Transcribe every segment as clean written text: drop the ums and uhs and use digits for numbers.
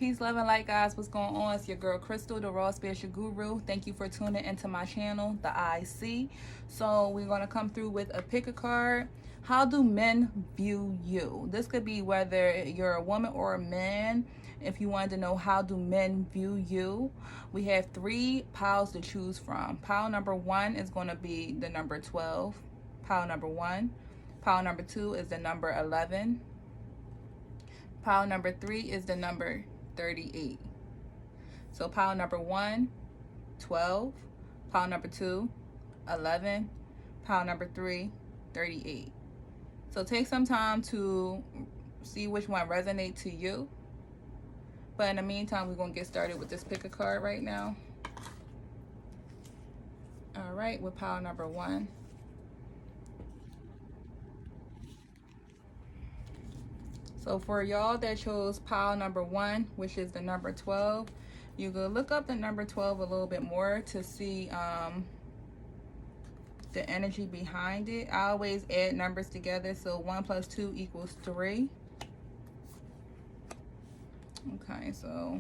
Peace, love, and light, guys. What's going on? It's your girl Crystal, the Raw Spiritual Guru. Thank you for tuning into my channel, the IC. So we're going to come through with a pick a card. How do men view you? This could be whether you're a woman or a man. If you wanted to know how do men view you, we have 3 piles to choose from. Pile number 1 is going to be the number 12. Pile number 1. Pile number 2 is the number 11. Pile number 3 is the number 38. So pile number 1, 12. Pile number 2, 11. Pile number 3, 38. So take some time to see which one resonates to you. But in the meantime, we're going to get started with this pick a card right now. All right, with pile number 1. So for y'all that chose pile number 1, which is the number 12, you can look up the number 12 a little bit more to see the energy behind it. I always add numbers together, so 1 plus 2 equals 3. Okay, so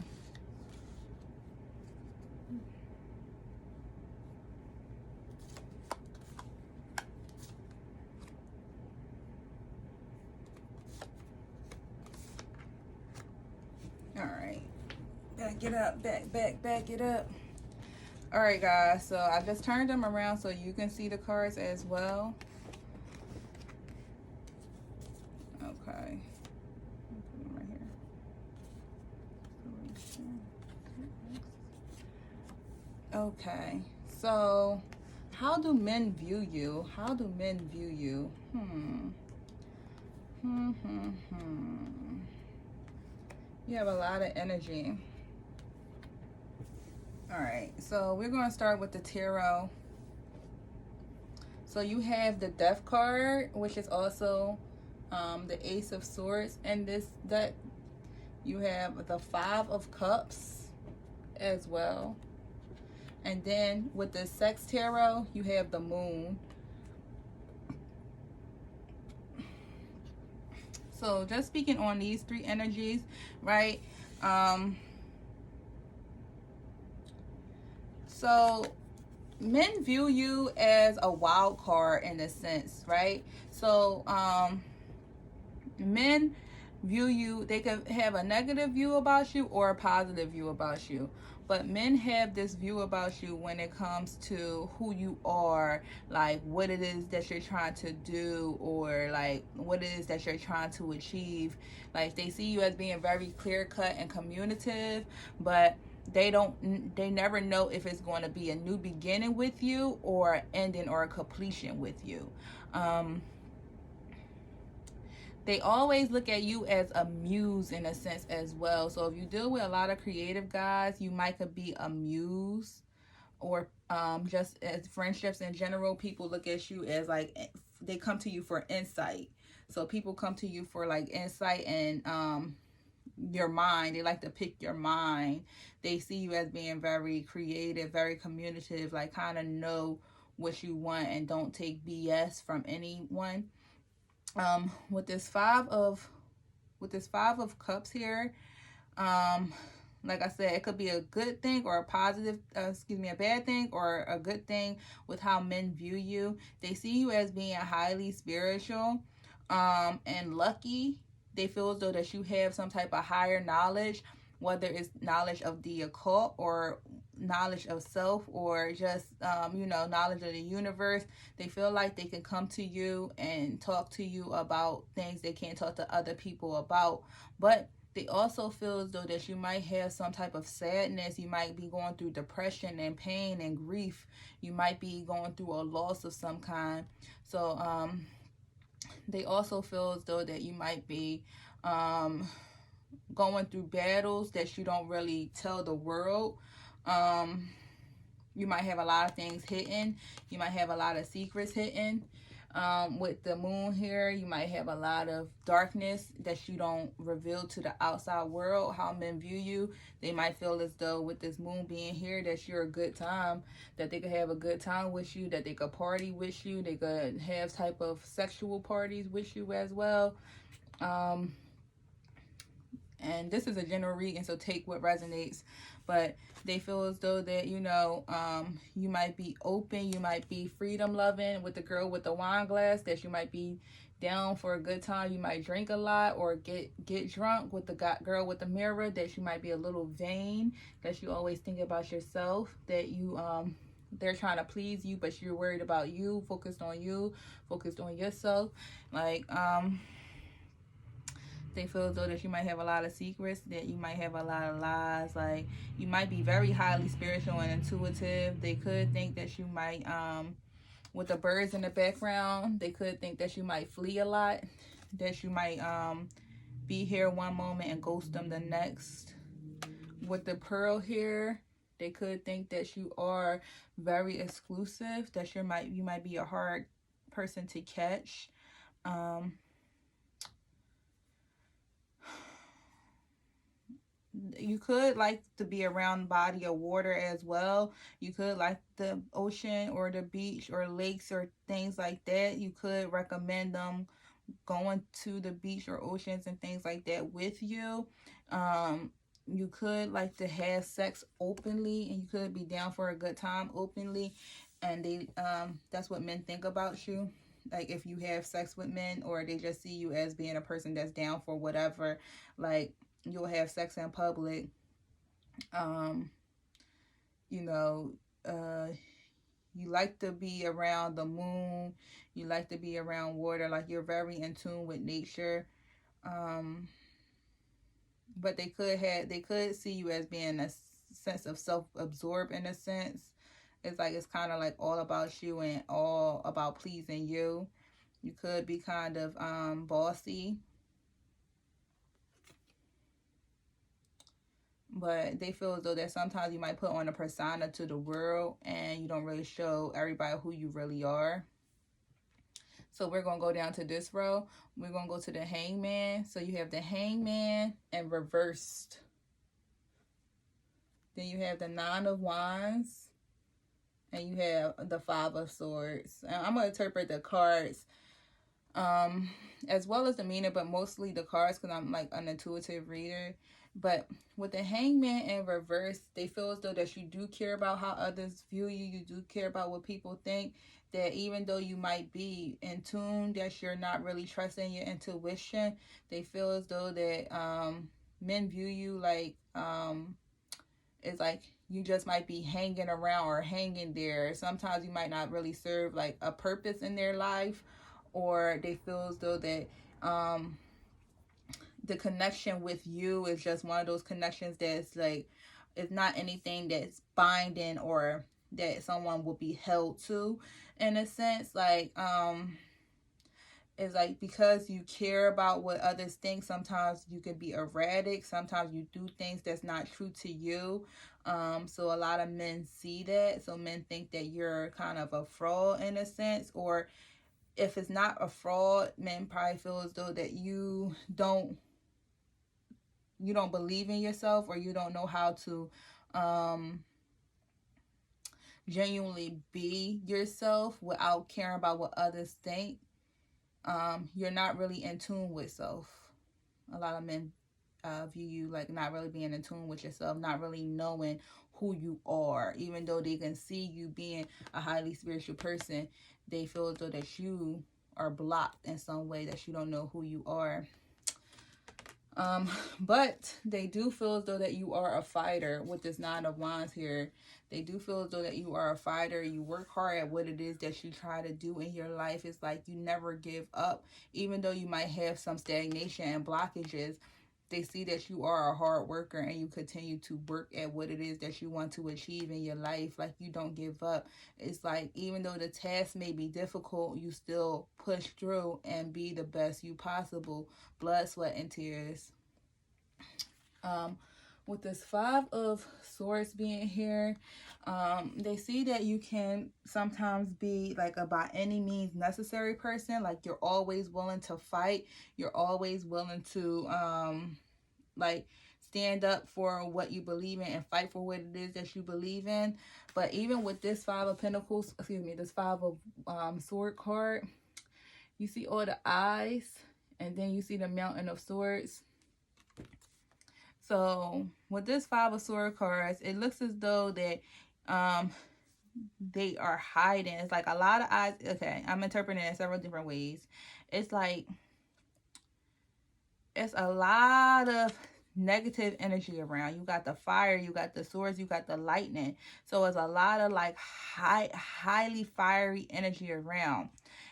all right, back it up, back it up. All right, guys, so I just turned them around so you can see the cards as well. Okay, put them right here. Okay, so how do men view you? How do men view you? You have a lot of energy. All right, so we're going to start with the tarot. So you have the Death card, which is also the Ace of Swords. And this deck, you have the 5 of Cups as well. And then with the Sex Tarot, you have the Moon. So just speaking on these 3 energies, right? So men view you as a wild card in a sense, right? So men view you, they can have a negative view about you or a positive view about you. But men have this view about you when it comes to who you are, like what it is that you're trying to do, or like what it is that you're trying to achieve. Like they see you as being very clear cut and communicative, but they never know if it's going to be a new beginning with you or an ending or a completion with you. They always look at you as a muse in a sense as well. So if you deal with a lot of creative guys, you might could be a muse, or just as friendships in general, people look at you as like, they come to you for insight. So people come to you for like insight and your mind. They like to pick your mind. They see you as being very creative, very communicative, like kind of know what you want and don't take BS from anyone. With this 5 of Cups here, like I said, it could be a good thing or a positive, a bad thing or a good thing with how men view you. They see you as being highly spiritual and lucky. They feel as though that you have some type of higher knowledge, whether it's knowledge of the occult or knowledge of self, or just knowledge of the universe. They feel like they can come to you and talk to you about things they can't talk to other people about. But they also feel as though that you might have some type of sadness. You might be going through depression and pain and grief. You might be going through a loss of some kind. So they also feel as though that you might be going through battles that you don't really tell the world. You might have a lot of things hidden. You might have a lot of secrets hidden. With the moon here, you might have a lot of darkness that you don't reveal to the outside world. How men view you, they might feel as though with this moon being here that you're a good time, that they could have a good time with you, that they could party with you, they could have type of sexual parties with you as well. and this is a general reading, so take what resonates. But they feel as though that, you know, you might be open, you might be freedom loving with the girl with the wine glass, that you might be down for a good time. You might drink a lot or get drunk with the girl with the mirror, that you might be a little vain, that you always think about yourself, that you they're trying to please you, but you're worried about you, focused on yourself. Like they feel as though that you might have a lot of secrets, that you might have a lot of lies. Like you might be very highly spiritual and intuitive. They could think that you might with the birds in the background, they could think that you might flee a lot, that you might be here one moment and ghost them the next. With the pearl here, they could think that you are very exclusive, that you might be a hard person to catch. You could like to be around body of water as well. You could like the ocean or the beach or lakes or things like that. You could recommend them going to the beach or oceans and things like that with you. You could like to have sex openly, and you could be down for a good time openly, and they that's what men think about you. Like if you have sex with men, or they just see you as being a person that's down for whatever, like you'll have sex in public. You know, you like to be around the moon, you like to be around water, like you're very in tune with nature. But they could see you as being a sense of self-absorbed in a sense. It's like it's kind of like all about you and all about pleasing you. You could be kind of bossy. But they feel as though that sometimes you might put on a persona to the world and you don't really show everybody who you really are. So we're going to go down to this row. We're going to go to the hangman. So you have the hangman and reversed. Then you have the 9 of wands. And you have the 5 of swords. And I'm going to interpret the cards as well as the meaning, but mostly the cards because I'm like an intuitive reader. But with the hangman in reverse, they feel as though that you do care about how others view you. You do care about what people think. That even though you might be in tune, that you're not really trusting your intuition. They feel as though that men view you like it's like you just might be hanging around or hanging there. Sometimes you might not really serve like a purpose in their life, or they feel as though that the connection with you is just one of those connections that's like, it's not anything that's binding or that someone will be held to in a sense. Like it's like because you care about what others think, sometimes you can be erratic, sometimes you do things that's not true to you. So a lot of men see that, so men think that you're kind of a fraud in a sense, or if it's not a fraud, men probably feel as though that you don't believe in yourself, or you don't know how to genuinely be yourself without caring about what others think. You're not really in tune with self. A lot of men view you like not really being in tune with yourself, not really knowing who you are. Even though they can see you being a highly spiritual person, they feel as though that you are blocked in some way, that you don't know who you are. But they do feel as though that you are a fighter with this 9 of wands here. They do feel as though that you are a fighter. You work hard at what it is that you try to do in your life. It's like you never give up. Even though you might have some stagnation and blockages, they see that you are a hard worker and you continue to work at what it is that you want to achieve in your life. Like you don't give up. It's like even though the task may be difficult, you still push through and be the best you possible. Blood, sweat, and tears. With this 5 of swords being here, they see that you can sometimes be like a by any means necessary person. Like you're always willing to fight. You're always willing to like stand up for what you believe in and fight for what it is that you believe in. But even with this 5 of pentacles, this 5 of sword card, you see all the eyes, and then you see the mountain of swords. So with this Five of Swords cards, it looks as though that they are hiding. It's like a lot of eyes. Okay, I'm interpreting it in several different ways. It's like it's a lot of negative energy around. You got the fire, you got the swords, you got the lightning. So it's a lot of like highly fiery energy around,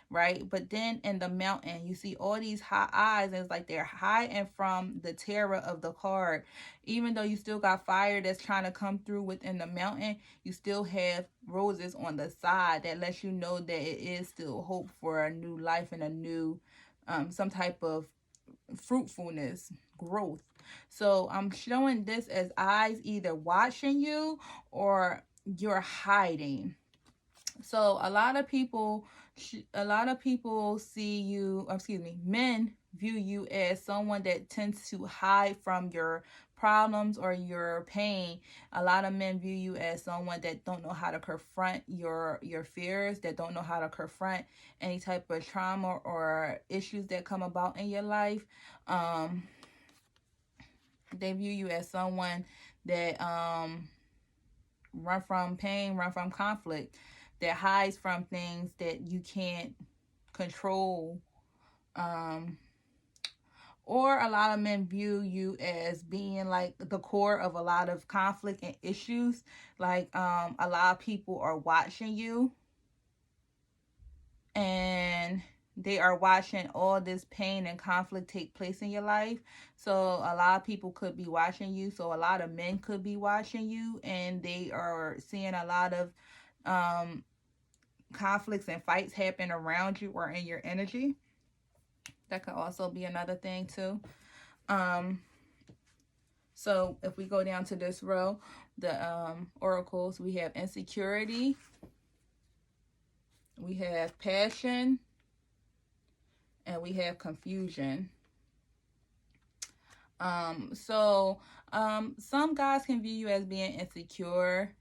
right? But then in the mountain, you see all these high eyes, and it's like they're hiding from the terror of the card. Even though you still got fire that's trying to come through within the mountain, you still have roses on the side that lets you know that it is still hope for a new life and a new some type of fruitfulness, growth. So I'm showing this as eyes either watching you or you're hiding. So a lot of people see you, excuse me, men view you as someone that tends to hide from your problems or your pain. A lot of men view you as someone that don't know how to confront your fears, that don't know how to confront any type of trauma or issues that come about in your life. They view you as someone that run from pain, run from conflict, that hides from things that you can't control. Or a lot of men view you as being like the core of a lot of conflict and issues. Like a lot of people are watching you, and they are watching all this pain and conflict take place in your life. So a lot of people could be watching you. So a lot of men could be watching you, and they are seeing a lot of conflicts and fights happen around you or in your energy. That could also be another thing too. So if we go down to this row, the oracles, we have insecurity, we have passion, and we have confusion. Some guys can view you as being insecure.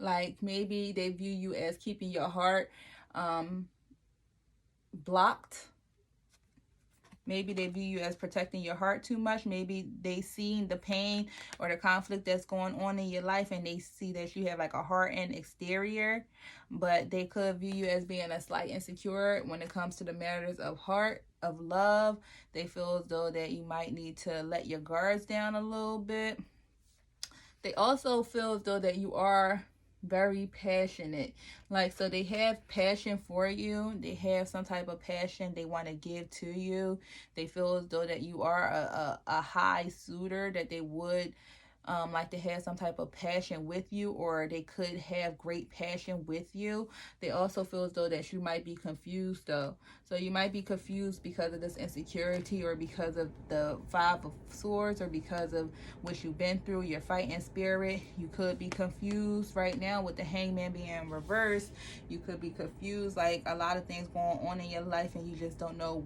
Like maybe they view you as keeping your heart blocked. Maybe they view you as protecting your heart too much. Maybe they seen the pain or the conflict that's going on in your life, and they see that you have like a hardened exterior. But they could view you as being a slight insecure when it comes to the matters of heart, of love. They feel as though that you might need to let your guards down a little bit. They also feel as though that you are very passionate. Like, so they have passion for you. They have some type of passion they want to give to you. They feel as though that you are a high suitor, that they would like to have some type of passion with you, or they could have great passion with you. They also feel as though that you might be confused though. So you might be confused because of this insecurity, or because of the Five of Swords, or because of what you've been through, your fighting spirit. You could be confused right now with the Hangman being reversed. You could be confused, like a lot of things going on in your life, and you just don't know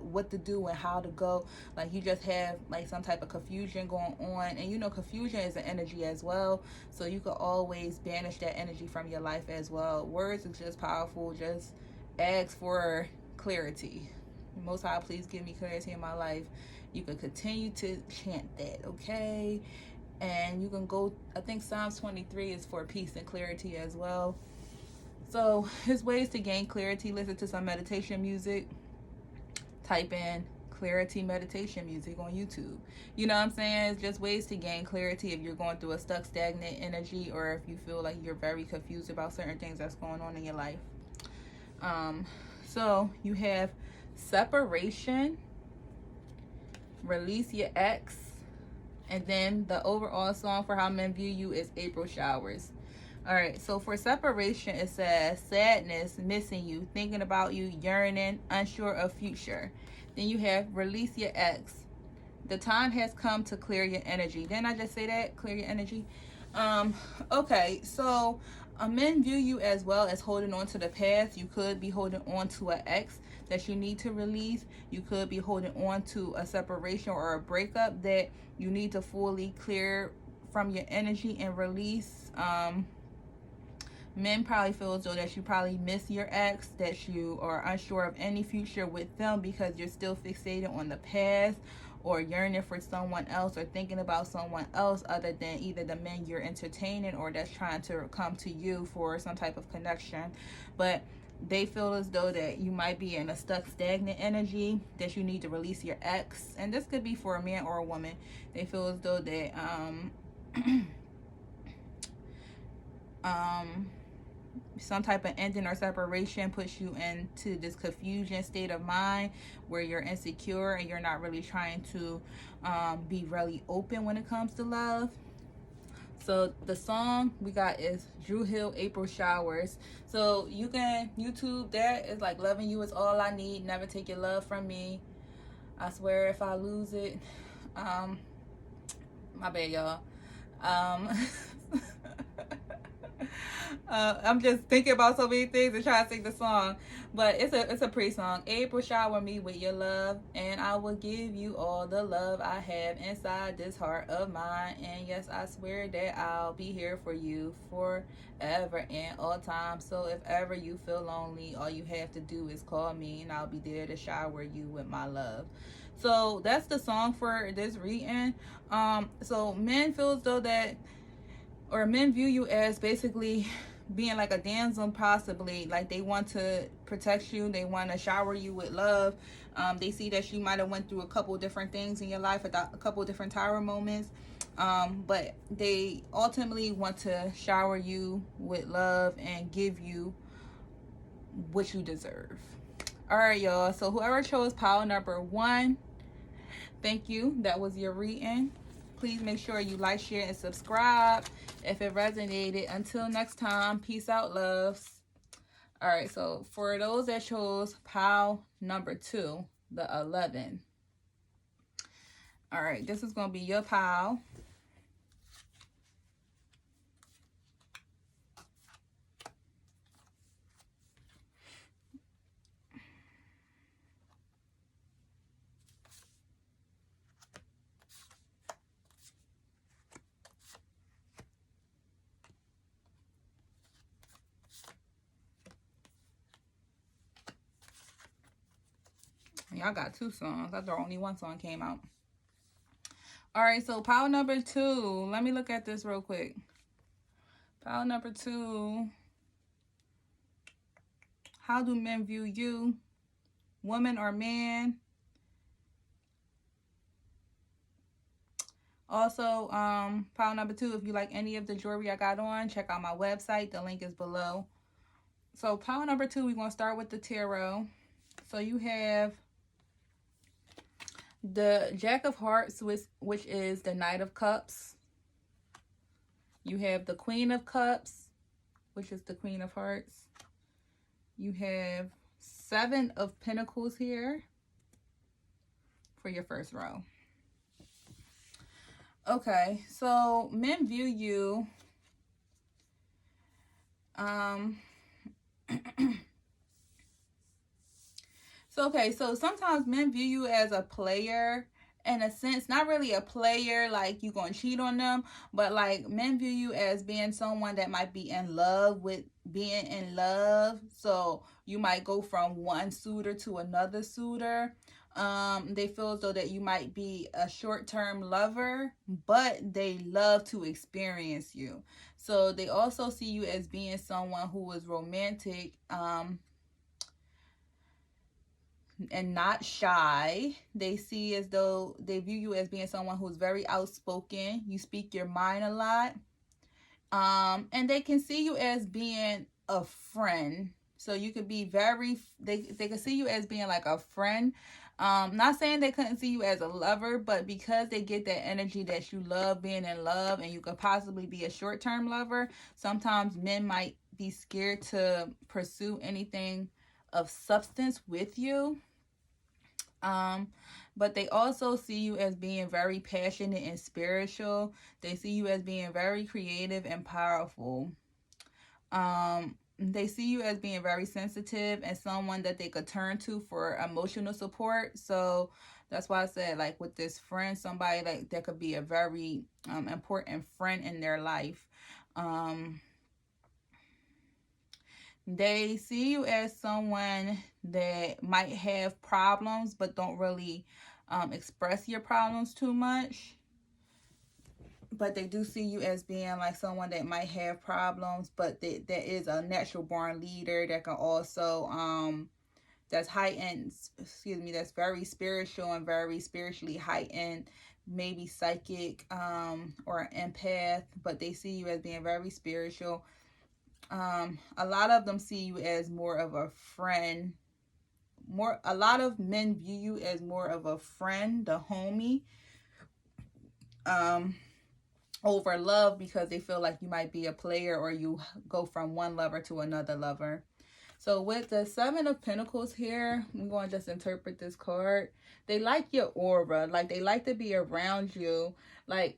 what to do and how to go. Like you just have like some type of confusion going on, and you know confusion is an energy as well, so you could always banish that energy from your life as well. Words is just powerful. Just ask for clarity. Most High, please give me clarity in my life. You can continue to chant that, okay? And you can go, I think Psalms 23 is for peace and clarity as well. So there's ways to gain clarity. Listen to some meditation music. Type in clarity meditation music on YouTube. You know what I'm saying? It's just ways to gain clarity if you're going through a stuck, stagnant energy, or if you feel like you're very confused about certain things that's going on in your life. So you have separation, release your ex, and then the overall song for how men view you is April Showers. All right, so for separation, it says sadness, missing you, thinking about you, yearning, unsure of future. Then you have release your ex. The time has come to clear your energy. Didn't I just say that? Clear your energy. Okay, so men view you as well as holding on to the past. You could be holding on to an ex that you need to release. You could be holding on to a separation or a breakup that you need to fully clear from your energy and release. Men probably feel as though that you probably miss your ex, that you are unsure of any future with them because you're still fixated on the past, or yearning for someone else or thinking about someone else other than either the men you're entertaining or that's trying to come to you for some type of connection. But they feel as though that you might be in a stuck stagnant energy, that you need to release your ex, and this could be for a man or a woman. They feel as though that some type of ending or separation puts you into this confusion state of mind where you're insecure and you're not really trying to be really open when it comes to love. So the song we got is Drew Hill, April Showers. So you can YouTube that. It's like loving you is all I need. Never take your love from me. I swear if I lose it, my bad, y'all. I'm just thinking about so many things and trying to sing the song, but it's a pretty song. April, shower me with your love, and I will give you all the love I have inside this heart of mine. And yes, I swear that I'll be here for you forever and all time. So if ever you feel lonely, all you have to do is call me, and I'll be there to shower you with my love. So that's the song for this reading. So men feel as though that, or men view you as basically being like a damsel, possibly like they want to protect you, they want to shower you with love. They see that you might have went through a couple different things in your life, a couple different tower moments, but they ultimately want to shower you with love and give you what you deserve. All right, y'all, so whoever chose pile number 1, thank you. That was your reading. Please make sure you like, share, and subscribe if it resonated. Until next time, peace out, loves. All right, so for those that chose pile number 2, the 11. All right, this is going to be your pile. Y'all got 2 songs. I thought only 1 song came out. All right, so pile number 2. Let me look at this real quick. Pile number 2. How do men view you? Woman or man? Also, pile number 2, if you like any of the jewelry I got on, check out my website. The link is below. So pile number 2, we're going to start with the tarot. So you have the Jack of Hearts, which is the Knight of Cups. You have the Queen of Cups, which is the Queen of Hearts. You have 7 of Pentacles here for your first row. Okay, so men view you so sometimes men view you as a player, in a sense, not really a player like you gonna cheat on them, but like men view you as being someone that might be in love with being in love. So you might go from one suitor to another suitor. They feel as though that you might be a short-term lover, but they love to experience you. So they also see you as being someone who is romantic, and not shy. They see as though they view you as being someone who's very outspoken. You speak your mind a lot. And they can see you as being a friend. So you could be they can see you as being like a friend. Not saying they couldn't see you as a lover, but because they get that energy that you love being in love and you could possibly be a short-term lover, sometimes men might be scared to pursue anything of substance with you. But they also see you as being very passionate and spiritual. They see you as being very creative and powerful. They see you as being very sensitive and someone that they could turn to for emotional support. So that's why I said, like, with this friend, somebody like that could be a very important friend in their life. They see you as someone that might have problems but don't really express your problems too much. But they do see you as being like someone that might have problems, but that is a natural born leader that can also that's heightened, excuse me, that's very spiritual and very spiritually heightened, maybe psychic, or empath, but they see you as being very spiritual. A lot of them see you as more of a friend. A lot of men view you as more of a friend, a homie, over love, because they feel like you might be a player, or you go from one lover to another lover. So with the Seven of Pentacles here, I'm going to just interpret this card. They like your aura. Like, they like to be around you. Like,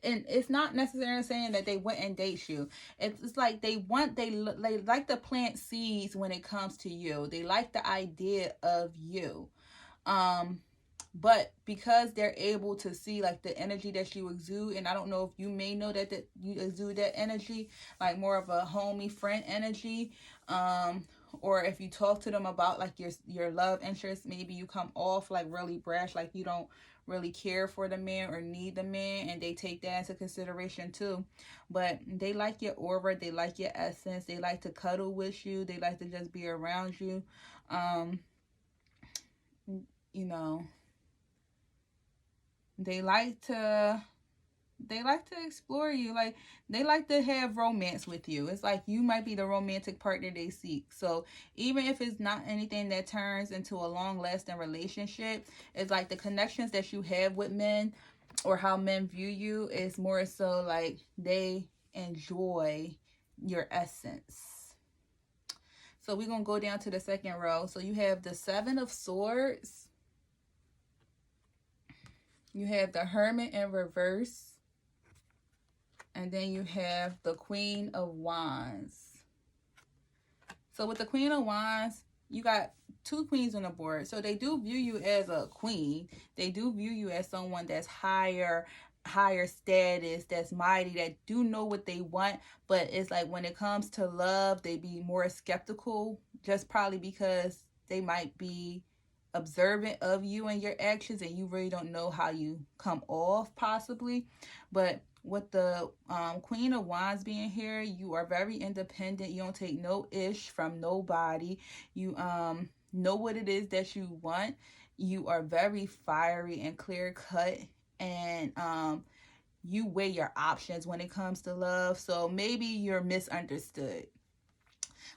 and it's not necessarily saying that they wouldn't date you. It's like they like to plant seeds when it comes to you. They like the idea of you. But because they're able to see like the energy that you exude, and I don't know if you may know that you exude that energy, like more of a homie friend energy, or if you talk to them about like your love interest, maybe you come off like really brash, like you don't really care for the man or need the man, and they take that into consideration too. But they like your aura, they like your essence, they like to cuddle with you, they like to just be around you. You know, they like to explore you. Like, they like to have romance with you. It's like you might be the romantic partner they seek. So even if it's not anything that turns into a long lasting relationship, it's like the connections that you have with men, or how men view you, is more so like they enjoy your essence. So we're gonna go down to the second row. So you have the Seven of Swords, you have the Hermit in reverse, and then you have the Queen of Wands. So with the Queen of Wands, you got two queens on the board. So they do view you as a queen. They do view you as someone that's higher status, that's mighty, that do know what they want. But it's like when it comes to love, they be more skeptical, just probably because they might be observant of you and your actions, and you really don't know how you come off possibly. But with the Queen of Wands being here, you are very independent. You don't take no ish from nobody. You know what it is that you want. You are very fiery and clear cut, and you weigh your options when it comes to love. So maybe you're misunderstood.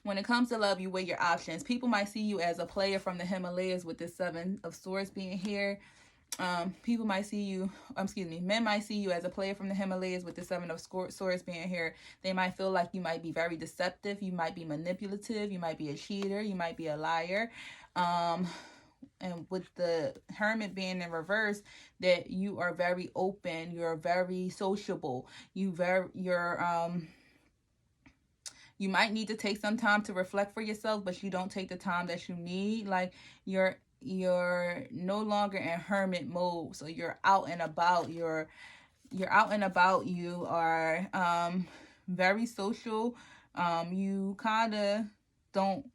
When it comes to love, you weigh your options. People might see you as a player from the Himalayas with the Seven of Swords being here. People might see you, men might see you as a player from the Himalayas with the Seven of Swords being here. They might feel like you might be very deceptive. You might be manipulative. You might be a cheater. You might be a liar. And with the Hermit being in reverse, that you are very open. You're very sociable. You might need to take some time to reflect for yourself, but you don't take the time that you need. Like, you're no longer in hermit mode, so you're out and about. You're out and about. You are very social. You kind of don't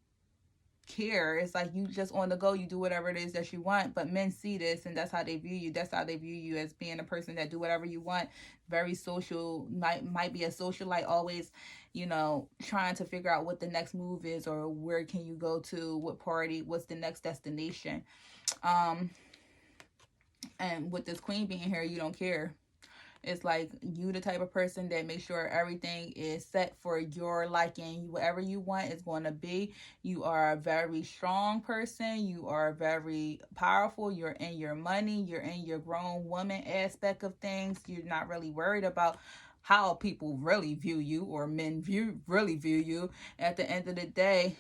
care. It's like you just on the go. You do whatever it is that you want. But men see this, and that's how they view you. That's how they view you, as being a person that do whatever you want. Very social. Might be a socialite, always, trying to figure out what the next move is, or where can you go to, what party, what's the next destination. And with this queen being here, you don't care. It's like you the type of person that makes sure everything is set for your liking. Whatever you want is going to be. You are a very strong person. You are very powerful. You're in your money. You're in your grown woman aspect of things. You're not really worried about how people really view you, or men really view you. At the end of the day,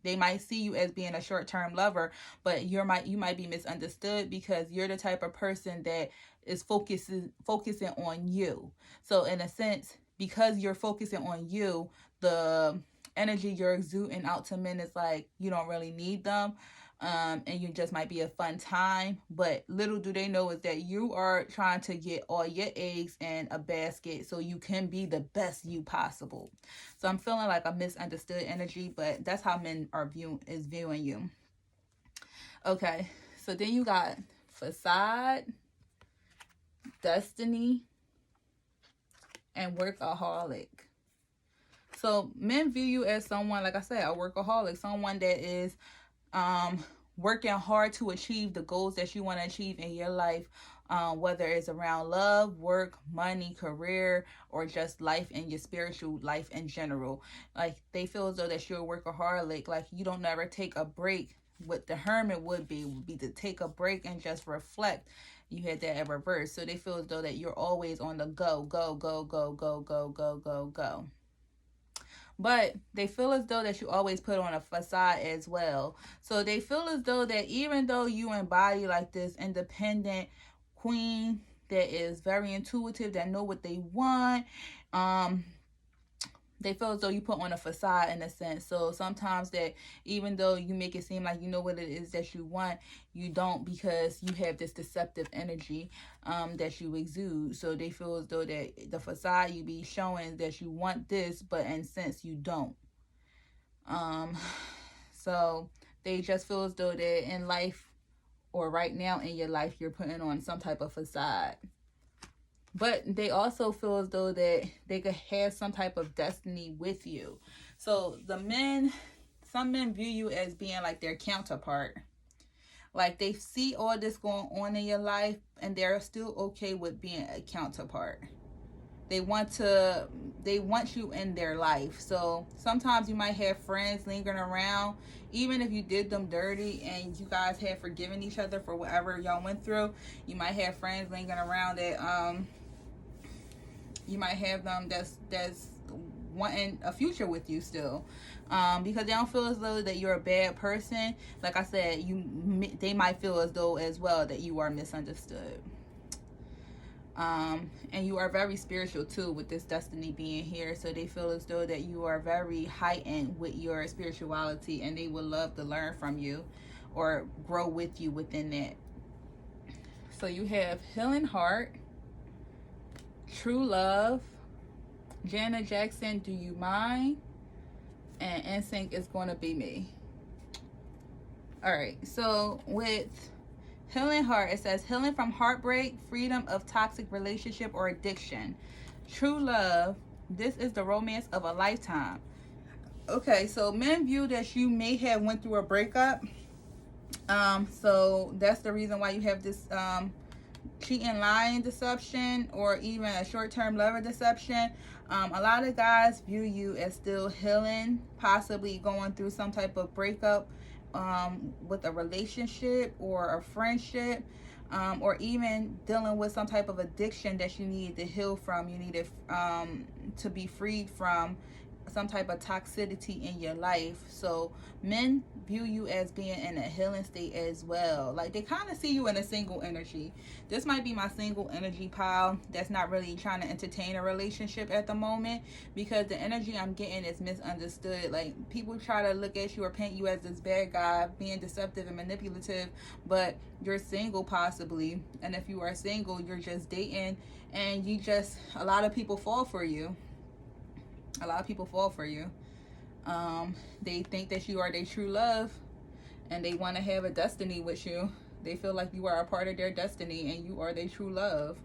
they might see you as being a short-term lover, but you might be misunderstood, because you're the type of person that is focusing on you. So in a sense, because you're focusing on you, the energy you're exuding out to men is like you don't really need them. And you just might be a fun time, but little do they know is that you are trying to get all your eggs in a basket so you can be the best you possible. So I'm feeling like a misunderstood energy, but that's how men are viewing you. Okay, so then you got facade, destiny, and workaholic. So men view you as someone, like I said, a workaholic, someone that is working hard to achieve the goals that you want to achieve in your life, whether it's around love, work, money, career, or just life and your spiritual life in general. Like, they feel as though that you're a workaholic, like you don't never take a break. What the hermit would be to take a break and just reflect. You had that at reverse. So they feel as though that you're always on the go, go, go, go, go, go, go, go, go. But they feel as though that you always put on a facade as well. So they feel as though that even though you embody like this independent queen that is very intuitive, that know what they want, they feel as though you put on a facade in a sense. So sometimes that even though you make it seem like you know what it is that you want, you don't, because you have this deceptive energy that you exude. So they feel as though that the facade you be showing that you want this, but in sense you don't. So they just feel as though that in life, or right now in your life, you're putting on some type of facade. But they also feel as though that they could have some type of destiny with you. So some men view you as being like their counterpart. Like, they see all this going on in your life and they're still okay with being a counterpart. They want you in their life. So sometimes you might have friends lingering around, even if you did them dirty and you guys have forgiven each other for whatever y'all went through. You might have friends lingering around that you might have them that's wanting a future with you still, because they don't feel as though that you're a bad person. Like I said, they might feel as though as well that you are misunderstood. And you are very spiritual too, with this destiny being here. So they feel as though that you are very heightened with your spirituality, and they would love to learn from you or grow with you within that. So you have healing heart, true love, Janet Jackson, Do You Mind, and NSYNC Is Gonna Be Me. Alright, so with healing heart, it says healing from heartbreak, freedom of toxic relationship or addiction. True love, this is the romance of a lifetime. Okay, so men view that you may have went through a breakup. So that's the reason why you have this cheating, lying deception, or even a short-term lover deception. A lot of guys view you as still healing, possibly going through some type of breakup with a relationship or a friendship, or even dealing with some type of addiction that you need to heal from. You need to be freed from some type of toxicity in your life. So men view you as being in a healing state as well. Like, they kind of see you in a single energy. This might be my single energy pile that's not really trying to entertain a relationship at the moment, because the energy I'm getting is misunderstood. Like, people try to look at you or paint you as this bad guy, being deceptive and manipulative, but you're single possibly. And if you are single, you're just dating, and a lot of people fall for you. A lot of people fall for you. They think that you are their true love, and they want to have a destiny with you. They feel like you are a part of their destiny and you are their true love.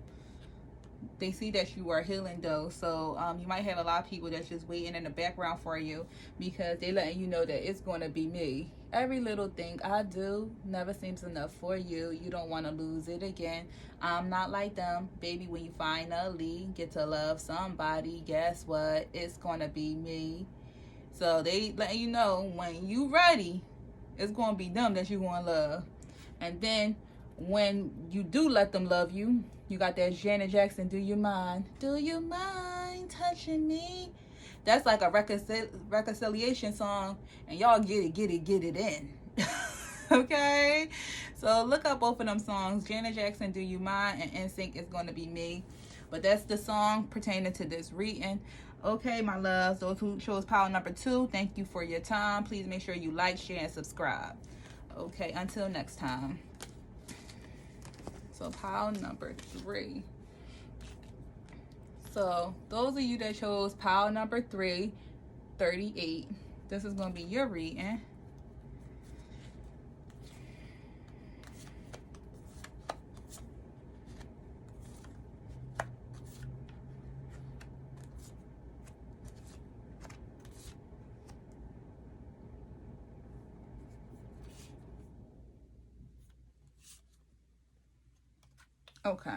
They see that you are healing though. So you might have a lot of people that's just waiting in the background for you, because they letting you know that it's going to be me. Every little thing I do never seems enough for you. You don't want to lose it again. I'm not like them. Baby, when you finally get to love somebody, guess what? It's going to be me. So they letting you know when you ready, it's going to be them that you want to love. And then when you do let them love you, you got that Janet Jackson, Do You Mind? Do you mind touching me? That's like a reconciliation song, and y'all get it in. Okay? So look up both of them songs, Janet Jackson, Do You Mind, and NSYNC Is Gonna Be Me. But that's the song pertaining to this reading. Okay, my loves, those who chose pile number 2, thank you for your time. Please make sure you like, share, and subscribe. Okay, until next time. So pile number 3. So those of you that chose pile number 3, 38, this is going to be your reading. Okay.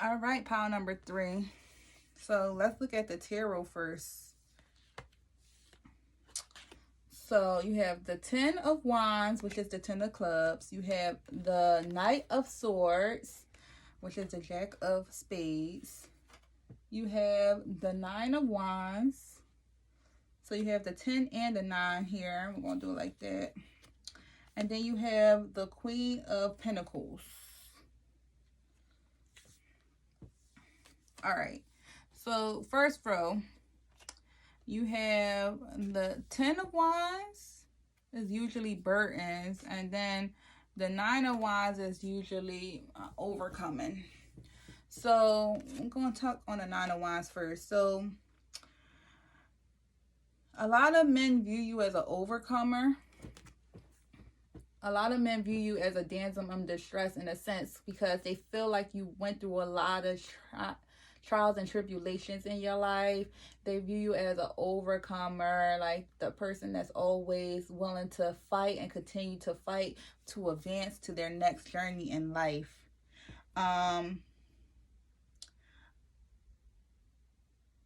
All right, pile number 3. So let's look at the tarot first. So you have the 10 of Wands, which is the 10 of Clubs. You have the Knight of Swords, which is the Jack of Spades. You have the 9 of Wands. So you have the 10 and the 9 here. We're going to do it like that. And then you have the Queen of Pentacles. All right. So first row, you have the 10 of Wands is usually burdens. And then the 9 of Wands is usually overcoming. So I'm going to talk on the 9 of Wands first. So a lot of men view you as an overcomer. A lot of men view you as a damsel in distress in a sense because they feel like you went through a lot of trials and tribulations in your life. They view you as an overcomer, like the person that's always willing to fight and continue to fight to advance to their next journey in life. A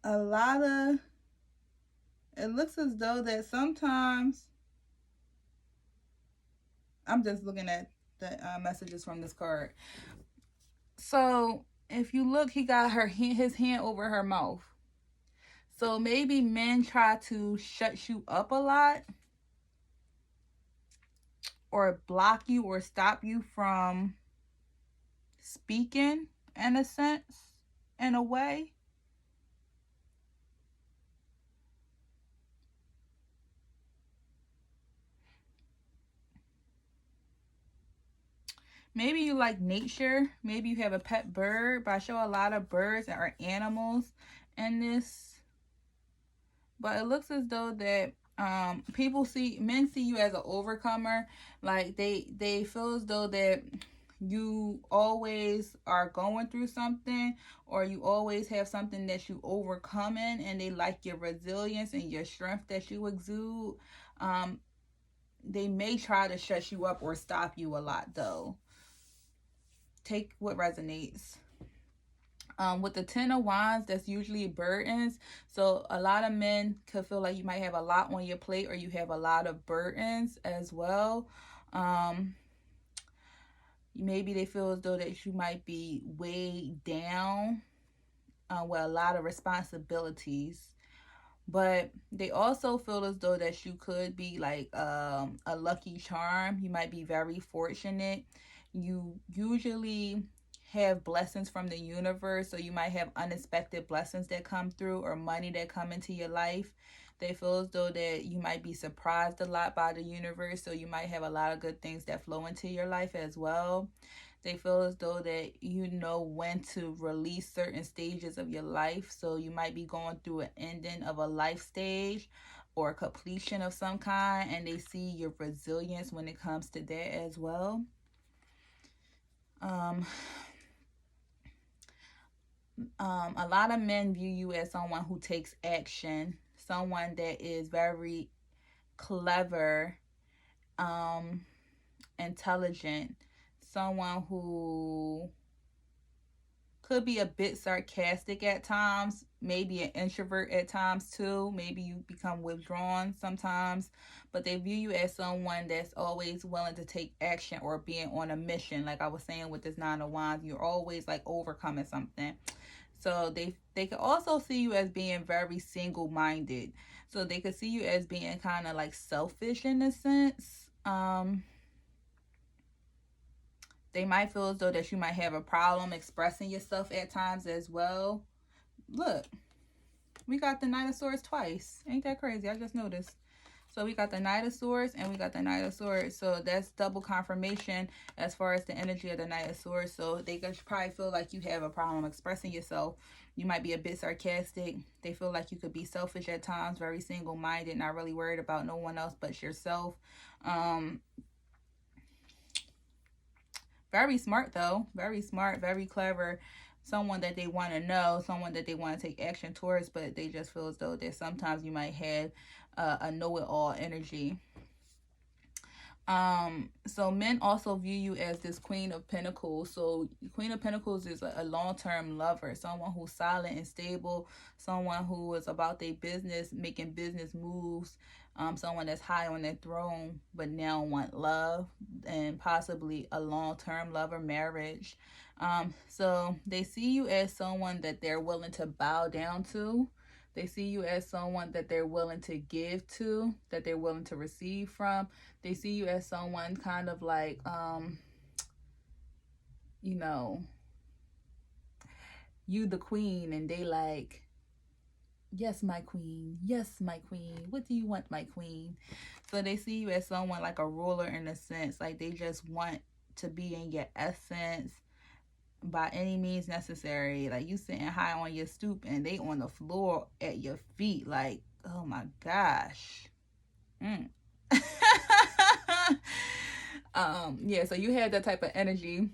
lot of, it looks as though that sometimes, I'm just looking at the messages from this card. So if you look, he got his hand over her mouth. So maybe men try to shut you up a lot or block you or stop you from speaking in a sense, in a way. Maybe you like nature. Maybe you have a pet bird. But I show a lot of birds or animals in this. But it looks as though that men see you as an overcomer. Like they feel as though that you always are going through something, or you always have something that you overcoming, and they like your resilience and your strength that you exude. They may try to shut you up or stop you a lot though. Take what resonates. With the 10 of Wands, that's usually burdens. So a lot of men could feel like you might have a lot on your plate, or you have a lot of burdens as well. Maybe they feel as though that you might be weighed down with a lot of responsibilities. But they also feel as though that you could be like a lucky charm. You might be very fortunate. You usually have blessings from the universe, so you might have unexpected blessings that come through or money that come into your life. They feel as though that you might be surprised a lot by the universe, so you might have a lot of good things that flow into your life as well. They feel as though that you know when to release certain stages of your life, so you might be going through an ending of a life stage or a completion of some kind, and they see your resilience when it comes to that as well. A lot of men view you as someone who takes action, someone that is very clever, intelligent, someone who could be a bit sarcastic at times, maybe an introvert at times too. Maybe you become withdrawn sometimes, but they view you as someone that's always willing to take action or being on a mission. Like I was saying with this 9 of Wands, you're always like overcoming something. So they could also see you as being very single-minded. So they could see you as being kind of like selfish in a sense. They might feel as though that you might have a problem expressing yourself at times as well. Look, we got the Knight of Swords twice. Ain't that crazy? I just noticed. So we got the Knight of Swords and we got the Knight of Swords. So that's double confirmation as far as the energy of the Knight of Swords. So they could probably feel like you have a problem expressing yourself. You might be a bit sarcastic. They feel like you could be selfish at times, very single-minded, not really worried about no one else but yourself. Very smart though. Very smart, very clever. Someone that they want to know, someone that they want to take action towards, but they just feel as though that sometimes you might have a know-it-all energy. So men also view you as this Queen of Pentacles. So Queen of Pentacles is a long-term lover, someone who's solid and stable, someone who is about their business, making business moves, someone that's high on their throne, but now want love and possibly a long-term lover, marriage. So they see you as someone that they're willing to bow down to. They see you as someone that they're willing to give to, that they're willing to receive from. They see you as someone kind of like, you know, you the queen, and they like, yes, my queen. Yes, my queen. What do you want, my queen? So they see you as someone like a ruler in a sense. Like they just want to be in your essence by any means necessary. Like you sitting high on your stoop and they on the floor at your feet. Like, oh my gosh. Yeah, so you have that type of energy.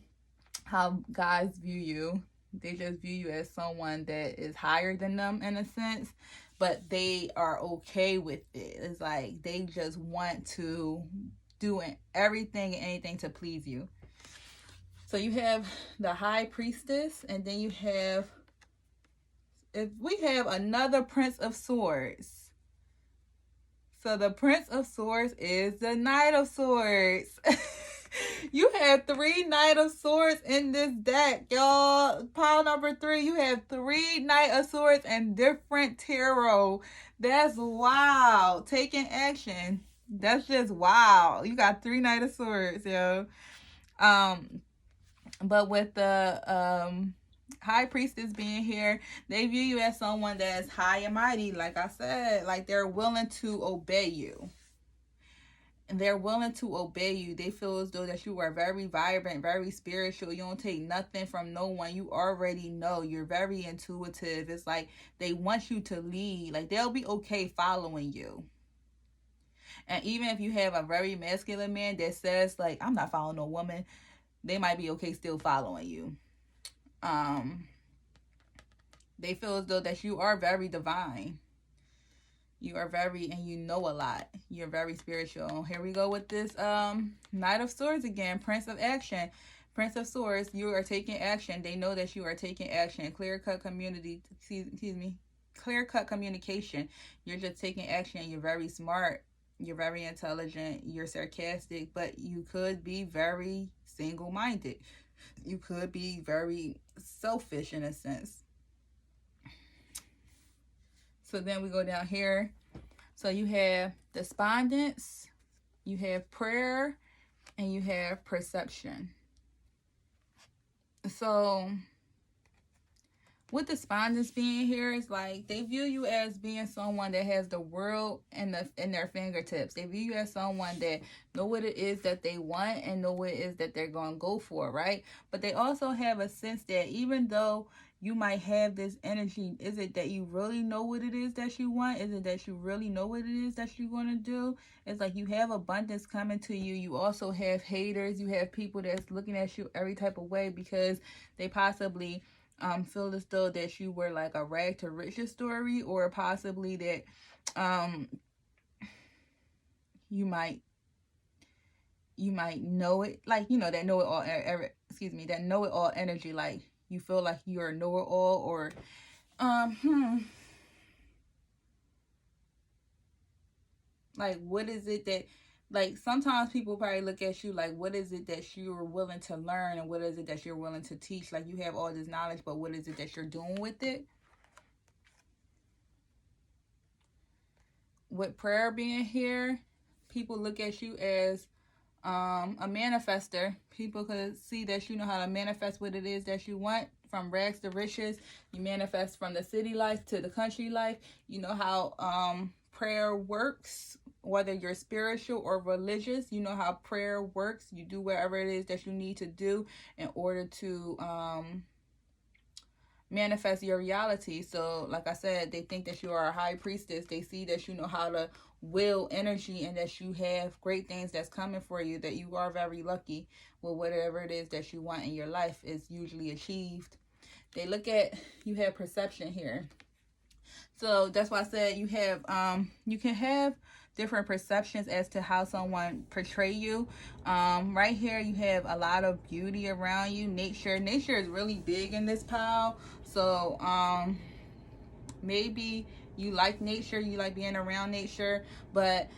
How guys view you, they just view you as someone that is higher than them in a sense, but they are okay with it. It's like they just want to do everything and anything to please you. So you have the High Priestess, and then you have, if we have another Prince of Swords. So the Prince of Swords is the Knight of Swords. You have 3 Knight of Swords in this deck, y'all. Pile number 3, you have 3 Knight of Swords and different tarot. That's wow. Taking action. That's just wow. You got 3 Knight of Swords, yo. But with the High Priestess being here, they view you as someone that is high and mighty. Like I said, like they're willing to obey you. And they're willing to obey you. They feel as though that you are very vibrant, very spiritual. You don't take nothing from no one. You already know. You're very intuitive. It's like they want you to lead. Like they'll be okay following you. And even if you have a very masculine man that says like, I'm not following no woman, they might be okay still following you. They feel as though that you are very divine. You are very, and you know a lot. You're very spiritual. Here we go with this Knight of Swords again. Prince of Action. Prince of Swords, you are taking action. They know that you are taking action. Clear-cut clear-cut communication. You're just taking action. You're very smart. You're very intelligent. You're sarcastic. But you could be very single-minded. You could be very selfish in a sense. So then we go down here. So you have despondence, you have prayer, and you have perception. So with despondence being here, it's like they view you as being someone that has the world in their fingertips. They view you as someone that know what it is that they want and know what it is that they're going to go for, right? But they also have a sense that even though you might have this energy, is it that you really know what it is that you want? Is it that you really know what it is that you're going to do? It's like you have abundance coming to you. You also have haters. You have people that's looking at you every type of way because they possibly feel as though that you were like a rag to riches story, or possibly that you might know it, like, you know, that know it all, that know it all energy. Like you feel like you're a know-it-all, or like what is it that, like sometimes people probably look at you like, what is it that you're willing to learn, and what is it that you're willing to teach? Like you have all this knowledge, but what is it that you're doing with it? With prayer being here, people look at you as a manifester. People could see that you know how to manifest what it is that you want, from rags to riches. You manifest from the city life to the country life. You know how prayer works, whether you're spiritual or religious. You know how prayer works. You do whatever it is that you need to do in order to manifest your reality. So like I said, they think that you are a high priestess. They see that you know how to will energy, and that you have great things that's coming for you, that you are very lucky with whatever it is that you want in your life is usually achieved. They look at, you have perception here. So that's why I said you have you can have different perceptions as to how someone portray you. Right here, you have a lot of beauty around you. Nature is really big in this pile. So maybe you like nature, you like being around nature, but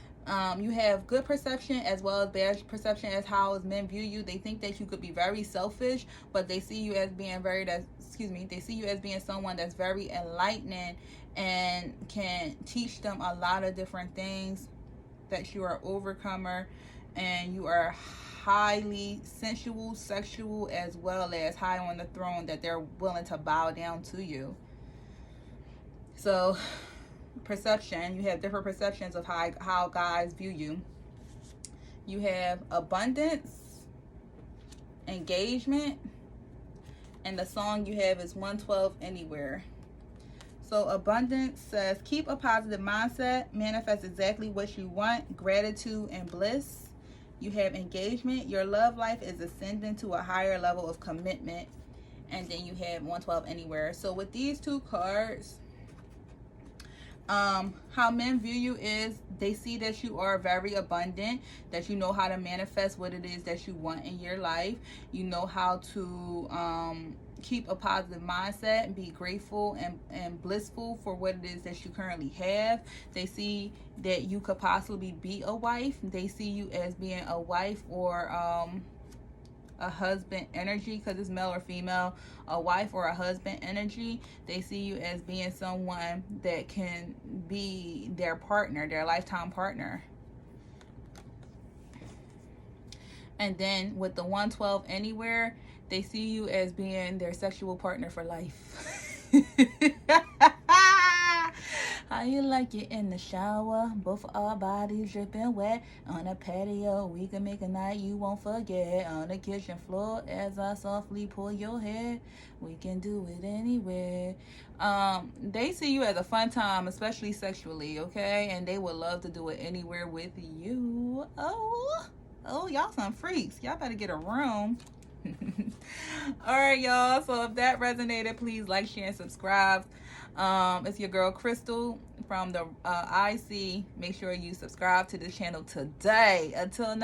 you have good perception as well as bad perception as how men view you. They think that you could be very selfish, but they see you as being they see you as being someone that's very enlightening and can teach them a lot of different things, that you are overcomer and you are highly sensual, sexual, as well as high on the throne, that they're willing to bow down to you. So perception, you have different perceptions of how guys view you. You have abundance, engagement, and the song you have is 112 Anywhere. So abundance says, keep a positive mindset, manifest exactly what you want, gratitude and bliss. You have engagement, your love life is ascending to a higher level of commitment. And then you have 112 Anywhere. So with these two cards, how men view you is they see that you are very abundant, that you know how to manifest what it is that you want in your life. You know how to keep a positive mindset and be grateful and blissful for what it is that you currently have. They see that you could possibly be a wife. They see you as being a wife or a husband energy, because it's male or female, a wife or a husband energy. They see you as being someone that can be their partner, their lifetime partner. And then with the 112 Anywhere, they see you as being their sexual partner for life. How you like it in the shower, both our bodies dripping wet. On a patio, we can make a night you won't forget. On the kitchen floor, as I softly pull your hair, we can do it anywhere. They see you as a fun time, especially sexually, okay? And they would love to do it anywhere with you. Oh, y'all some freaks. Y'all better get a room. All right, y'all. So if that resonated, please like, share, and subscribe. It's your girl Crystal from the IC. Make sure you subscribe to this channel today. Until next